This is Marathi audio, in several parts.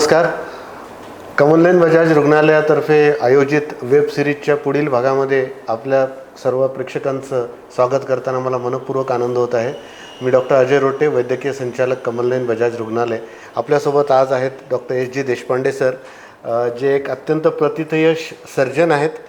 नमस्कार. कमलनयन बजाज रुग्णालयातर्फे आयोजित वेब सिरीजच्या पुढील भागामध्ये आपल्या सर्व प्रेक्षकांचं स्वागत करताना मला मनपूर्वक आनंद होत आहे. मी डॉक्टर अजय रोटे, वैद्यकीय संचालक कमलनयन बजाज रुग्णालय. आपल्यासोबत आज आहेत डॉक्टर एस.जी. देशपांडे सर, जे एक अत्यंत प्रथितयश सर्जन आहेत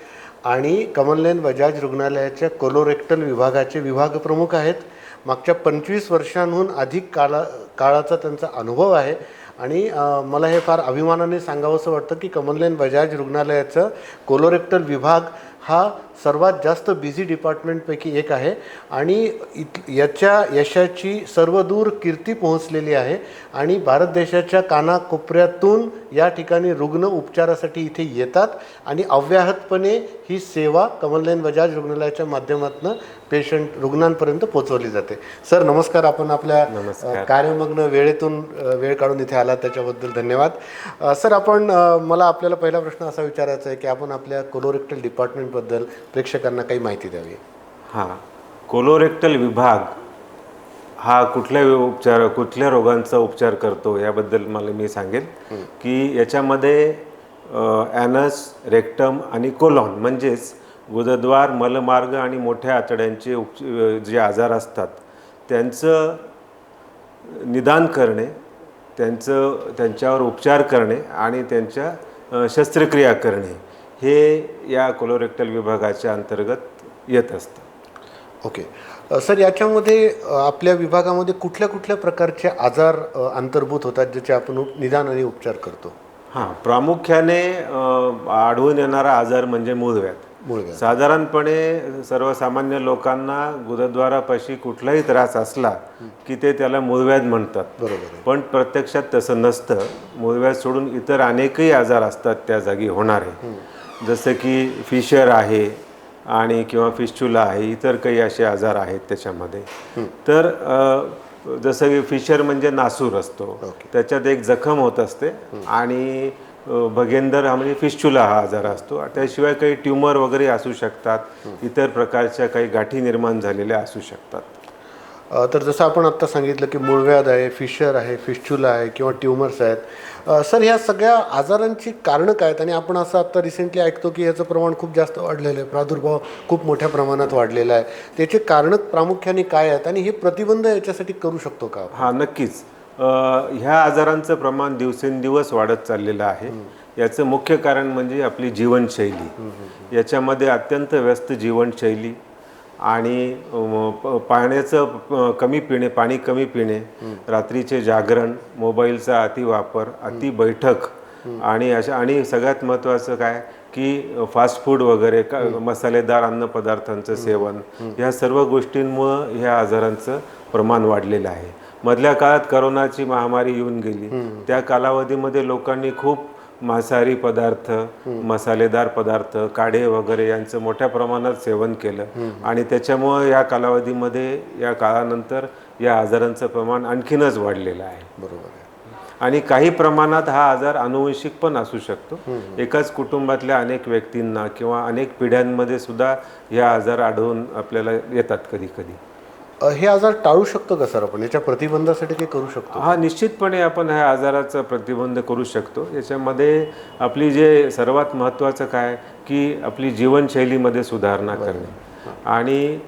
आणि कमलनयन बजाज रुग्णालयाच्या कोलोरेक्टल विभागाचे विभाग प्रमुख आहेत. मागच्या 25 वर्षांहून अधिक काळाचा त्यांचा अनुभव आहे आणि मला हे फार अभिमानाने सांगावंसं वाटतं की कमलनयन बजाज रुग्णालयाचं कोलोरेक्टल विभाग हा सर्वात जास्त बिझी डिपार्टमेंटपैकी एक आहे आणि याच्या यशाची सर्वदूर कीर्ती पोहोचलेली आहे आणि भारत देशाच्या कानाकोपऱ्यातून या ठिकाणी रुग्ण उपचारासाठी इथे येतात आणि अव्याहतपणे ही सेवा कमलनयन बजाज रुग्णालयाच्या माध्यमातून रुग्णांपर्यंत पोहोचवली जाते. सर नमस्कार. आपण आपल्या कार्यमग्न वेळेतून वेळ काढून इथे आलात त्याच्याबद्दल धन्यवाद. सर मला आपल्याला पहिला प्रश्न असा विचारायचा आहे की आपण आपल्या कोलोरेक्टल डिपार्टमेंटबद्दल प्रेक्षकांना काही माहिती द्यावी. कोलोरेक्टल विभाग हा कुठल्या रोगांचा उपचार करतो याबद्दल मी सांगेन की याच्यामध्ये ॲनस, रेक्टम आणि कोलॉन म्हणजेच गुदद्वार, मलमार्ग आणि मोठ्या आतड्यांचे जे आजार असतात त्यांचं निदान करणे, त्यांच्यावर उपचार करणे आणि त्यांच्या शस्त्रक्रिया करणे हे या कोलोरेक्टल विभागाच्या अंतर्गत येत असतं. ओके सर, याच्यामध्ये आपल्या विभागामध्ये कुठल्या प्रकारचे आजार अंतर्भूत होतात ज्याचे आपण निदान आणि उपचार करतो? प्रामुख्याने आढळून येणारा आजार म्हणजे मूळव्याध. साधारणपणे सर्वसामान्य लोकांना गुदद्वारापाशी कुठलाही त्रास असला की ते त्याला मूळव्याध म्हणतात. बरोबर. पण प्रत्यक्षात तसं नसतं. मूळव्याध सोडून इतर अनेकही आजार असतात त्या जागी होणारे, जसं की फिशर आहे आणि किंवा फिस्चुला आहे, इतर काही असे आजार आहेत त्याच्यामध्ये. तर जसं की फिशर म्हणजे नासूर असतो, त्याच्यात एक जखम होत असते आणि भगेंदर हा म्हणजे फिस्चुला हा आजार असतो. त्याशिवाय काही ट्यूमर वगैरे असू शकतात, इतर प्रकारच्या काही गाठी निर्माण झालेल्या असू शकतात. तर जसं आपण आत्ता सांगितलं की मूळव्याध आहे, फिशर आहे, फिस्चुला आहे किंवा ट्यूमर्स आहेत. सर ह्या सगळ्या आजारांची कारणं काय आहेत? आणि आपण असं आत्ता रिसेंटली ऐकतो की याचं प्रमाण खूप जास्त वाढलेलं आहे, प्रादुर्भाव खूप मोठ्या प्रमाणात वाढलेला आहे. त्याचे कारणं प्रामुख्याने काय आहेत आणि हे प्रतिबंध याच्यासाठी करू शकतो का? नक्कीच. ह्या आजारांचं प्रमाण दिवसेंदिवस वाढत चाललेलं आहे. याचं मुख्य कारण म्हणजे आपली जीवनशैली. याच्यामध्ये अत्यंत व्यस्त जीवनशैली आणि पाणी कमी पिणे, रात्रीचे जागरण, मोबाईलचा अतिवापर, बैठक आणि सगळ्यात महत्त्वाचं काय की फास्ट फूड वगैरे मसालेदार अन्नपदार्थांचं सेवन, ह्या सर्व गोष्टींमुळं ह्या आजारांचं प्रमाण वाढलेलं आहे. मधल्या काळात करोनाची महामारी येऊन गेली. त्या कालावधीमध्ये लोकांनी खूप मांसाहारी पदार्थ, मसालेदार पदार्थ, काढे वगैरे यांचं मोठ्या प्रमाणात सेवन केलं आणि त्याच्यामुळं या कालावधीमध्ये या काळानंतर या आजारांचं प्रमाण आणखीनच वाढलेलं आहे. बरोबर आहे. आणि काही प्रमाणात हा आजार अनुवंशिक पण असू शकतो. एकाच कुटुंबातल्या अनेक व्यक्तींना किंवा अनेक पिढ्यांमध्ये सुद्धा या आजार आढळून आपल्याला येतात कधी कधी. हे आजार टाळू शकतो का सर आपण? याच्या प्रतिबंधासाठी काही करू शकतो? निश्चितपणे आपण ह्या आजाराचा प्रतिबंध करू शकतो. याच्यामध्ये आपली जे सर्वात महत्त्वाचं काय की आपली जीवनशैलीमध्ये सुधारणा करणे आणि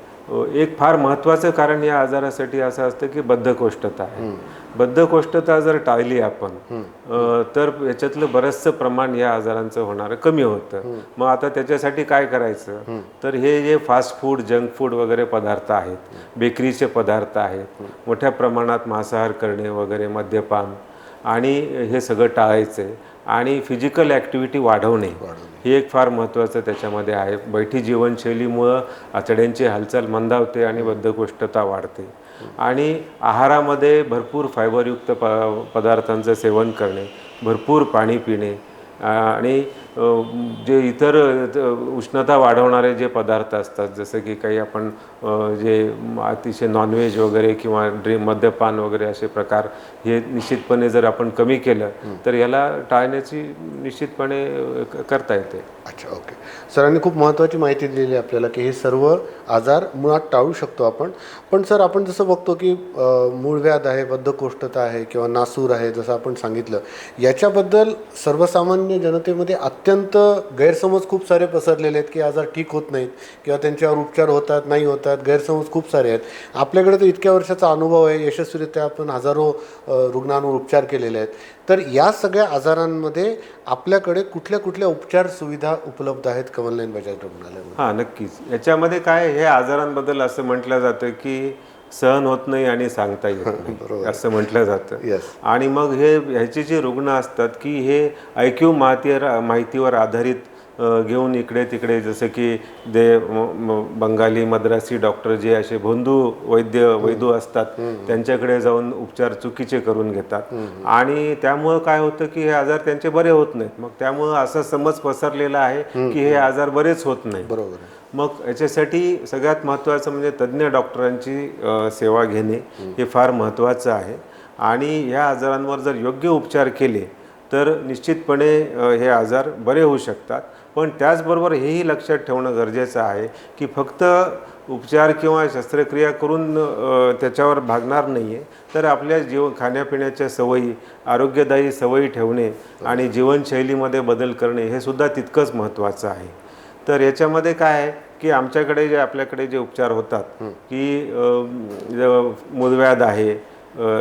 एक फार महत्त्वाचं कारण या आजारासाठी असं असतं की बद्धकोष्ठता आहे. बद्धकोष्ठता जर टाळली आपण तर याच्यातलं बरंचसं प्रमाण या आजारांचं होणारं कमी होतं. मग आता त्याच्यासाठी काय करायचं तर हे जे फास्ट फूड, जंक फूड वगैरे पदार्थ आहेत, बेकरीचे पदार्थ आहेत, मोठ्या प्रमाणात मांसाहार करणे वगैरे, मद्यपान आणि हे सगळं टाळायचं आहे आणि फिजिकल ॲक्टिव्हिटी वाढवणे हे एक फार महत्त्वाचं त्याच्यामध्ये आहे. बैठी जीवनशैलीमुळं आतड्यांची हालचाल मंदावते आणि बद्धकोष्ठता वाढते. आणि आहारामध्ये भरपूर फायबरयुक्त पदार्थांचं सेवन करणे, भरपूर पाणी पिणे आणि जे इतर उष्णता वाढवणारे जे पदार्थ असतात जसं की काही आपण जे अतिशय नॉनव्हेज वगैरे किंवा मद्यपान वगैरे असे प्रकार हे निश्चितपणे जर आपण कमी केलं तर याला टाळण्याची निश्चितपणे करता येते. अच्छा, ओके. सरांनी खूप महत्त्वाची माहिती दिलेली आहे आपल्याला की हे सर्व आजार मुळात टाळू शकतो आपण. पण सर, आपण जसं बघतो की मूळव्याध आहे, बद्धकोष्ठता आहे किंवा नासूर आहे, जसं आपण सांगितलं, याच्याबद्दल सर्वसामान्य जनतेमध्ये अत्यंत गैरसमज खूप सारे पसरलेले आहेत की आजार ठीक होत नाहीत किंवा त्यांच्यावर उपचार होतात नाही होतात, गैरसमज खूप सारे आहेत. आपल्याकडे तर इतक्या वर्षाचा अनुभव आहे, यशस्वीरित्या आपण हजारो रुग्णांवर उपचार केलेले आहेत. तर या सगळ्या आजारांमध्ये आपल्याकडे कुठल्या कुठल्या उपचार सुविधा उपलब्ध आहेत कमलनयन बजाज रुग्णालयामध्ये? हां, नक्कीच. याच्यामध्ये काय, हे आजारांबद्दल असं म्हटलं जातं की सहन होत नाही आणि सांगता येत नाही असं म्हटलं जातं. येस. आणि मग ह्याचे जे रुग्ण असतात की हे ऐकीव माहितीवर आधारित घेऊन इकडे तिकडे, जसं की बंगाली मद्रासी डॉक्टर जे असे वैदू असतात त्यांच्याकडे जाऊन उपचार चुकीचे करून घेतात आणि त्यामुळं काय होतं की हे आजार त्यांचे बरे होत नाहीत. मग त्यामुळं असा समज पसरलेला आहे की हे आजार बरेच होत नाही. बरोबर आहे. मग याच्यासाठी सगळ्यात महत्त्वाचं म्हणजे तज्ज्ञ डॉक्टरांची सेवा घेणे हे फार महत्त्वाचं आहे. आणि ह्या आजारांवर जर योग्य उपचार केले तर निश्चितपणे हे आजार बरे होऊ शकतात. पण त्याचबरोबर हेही लक्षात ठेवणं गरजेचं आहे की फक्त उपचार किंवा शस्त्रक्रिया करून त्याच्यावर भागणार नाही आहे, तर आपल्या खाण्यापिण्याच्या सवयी, आरोग्यदायी सवयी ठेवणे आणि जीवनशैलीमध्ये बदल करणे हे सुद्धा तितकंच महत्त्वाचं आहे. तर याच्यामध्ये काय आहे की आपल्याकडे जे उपचार होतात की मूळव्याध आहे,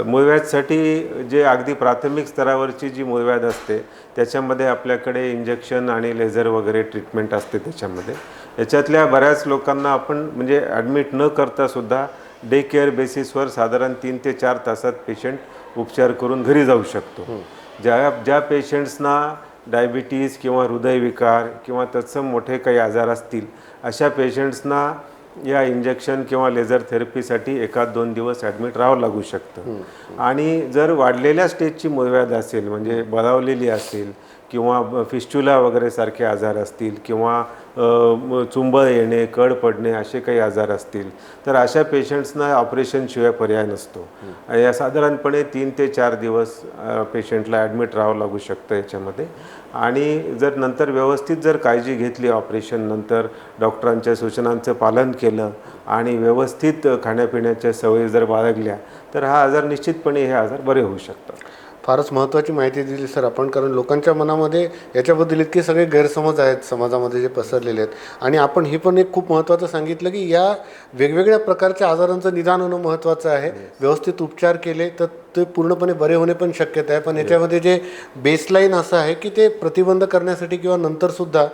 मूळव्याधसाठी जे अगदी प्राथमिक स्तरावरची जी मूळव्याध असते त्याच्यामध्ये आपल्याकडे इंजेक्शन आणि लेझर वगैरे ट्रीटमेंट असते. त्याच्यामध्ये याच्यातल्या बऱ्याच लोकांना आपण म्हणजे ॲडमिट न करता सुद्धा डे केअर बेसिसवर साधारण 3 ते 4 तासात पेशंट उपचार करून घरी जाऊ शकतो. ज्या पेशंट्सना डायबिटीज किंवा हृदयविकार किंवा तत्सम मोठे काही आजार असतील अशा पेशंट्सना या इंजेक्शन किंवा लेझर थेरपीसाठी 1-2 दिवस ॲडमिट राहावं लागू शकतं. आणि जर वाढलेल्या स्टेजची मूळव्याध असेल, म्हणजे बळावलेली असेल किंवा फिस्ट्युला वगैरे सारखे आजार असतील किंवा चुंबळ येणे, कड पडणे असे काही आजार असतील तर अशा पेशंट्सना ऑपरेशनशिवाय पर्याय नसतो. या साधारणपणे 3 ते 4 दिवस पेशंटला ॲडमिट राहावं लागू शकतं याच्यामध्ये. आणि जर नंतर व्यवस्थित जर काळजी घेतली, ऑपरेशन नंतर डॉक्टरांच्या सूचनांचं पालन केलं आणि व्यवस्थित खाण्यापिण्याच्या सवयी जर बाळगल्या तर हा आजार निश्चितपणे हे आजार बरे होऊ शकतात. फारच महत्त्वाची माहिती दिली सर आपण, कारण लोकांच्या मनामध्ये याच्याबद्दल इतके सगळे गैरसमज आहेत समाजामध्ये जे पसरलेले आहेत. आणि आपण हे पण एक खूप महत्त्वाचं सांगितलं की या वेगवेगळ्या प्रकारच्या आजारांचं निदान होणं महत्त्वाचं आहे. व्यवस्थित उपचार केले तर ते पूर्णपणे बरे होणे पण शक्यता आहे. पण याच्यामध्ये जे बेसलाईन असं आहे की ते प्रतिबंध करण्यासाठी किंवा नंतरसुद्धा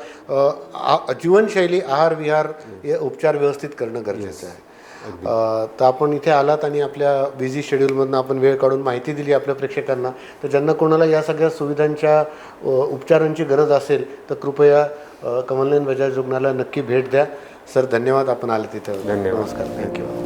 जीवनशैली, आहार विहार हे उपचार व्यवस्थित करणं गरजेचं आहे. तर आपण इथे आलात आणि आपल्या बिझी शेड्यूलमधून आपण वेळ काढून माहिती दिली आपल्या प्रेक्षकांना. तर ज्यांना कोणाला या सगळ्या सुविधांच्या उपचारांची गरज असेल तर कृपया कमलनयन बजाज रुग्णालयाला नक्की भेट द्या. सर, धन्यवाद आपण आले तिथे. धन्यवाद. नमस्कार. थँक्यू.